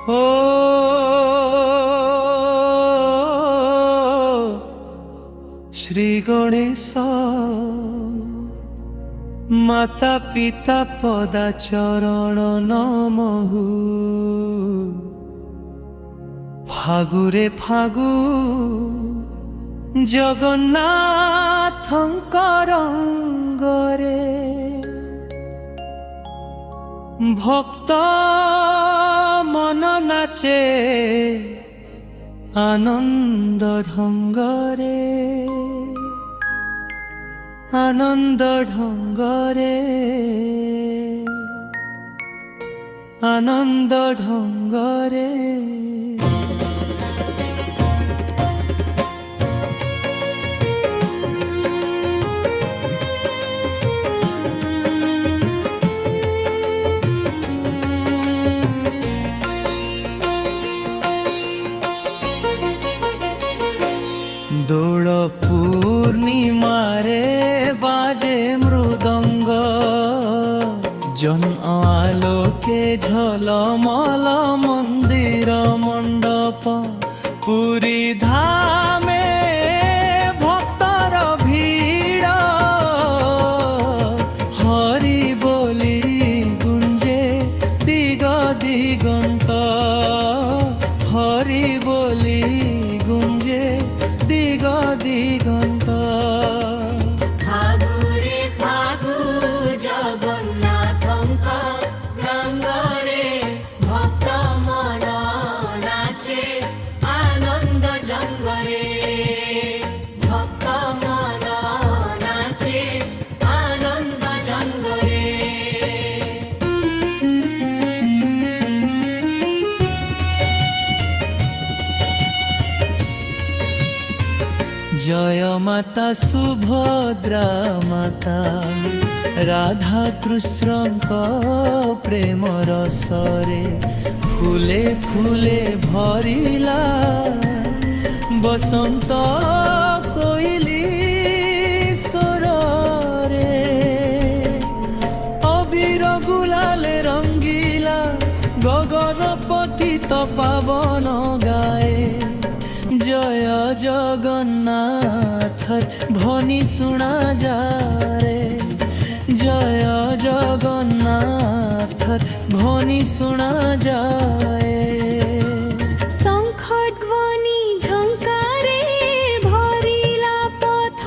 ও শ্রী গণেশ মাতা পিতা পদা চরণ নমহু ফাগুরে ফাগু জগন্নাথঙ্কর অঙ্গরে ভক্ত মন নাচে আনন্দ ঢঙ্গরে আনন্দ ঢঙ্গরে আনন্দ ঢঙ্গরে দোল পূর্ণিমারে বাজে মৃদঙ্গ জন আলোকে ঝলমল মন্দির মণ্ডপ পুরী ধামে ভক্তর ভিড় হরি বলি গুঞ্জে দিগ দিগন্ত হরি বলি গুঞ্জে দিগ দিগন্ত ফাগুরে ফাগু জগন্নাথঙ্ক রঙ্গরে ভক্ত মন নাচে আনন্দ জঙ্গরে ভক্ত মন নাচে আনন্দ জঙ্গরে জয় মাতা সুভদ্রা মাতা রাধা কৃষ্ণଙ୍କ প্রেম রসরে ফুলে ফুলে ভরিলা বসন্ত কোইলি সরে অবির গুলালে রঙ্গিলা গগন পতিত পাবন গায়ে জয় জগন্নাথ ধ্বনি শুনা যারে জয় জগন্নাথ ধ্বনি শুনা যায় শঙ্খধ্বনি ঝঙ্কারে ভরিলা পথ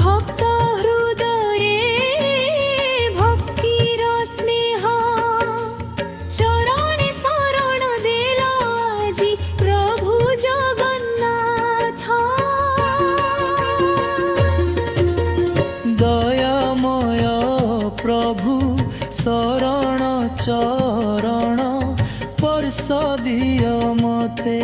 ভক্ত হৃদয়ে ভক্তির স্নেহ চরণে শরণ দেল আজি প্রভু জগন্নাথ দয়াময় প্রভু শরণ চরণ স্পর্শ দিয় মতে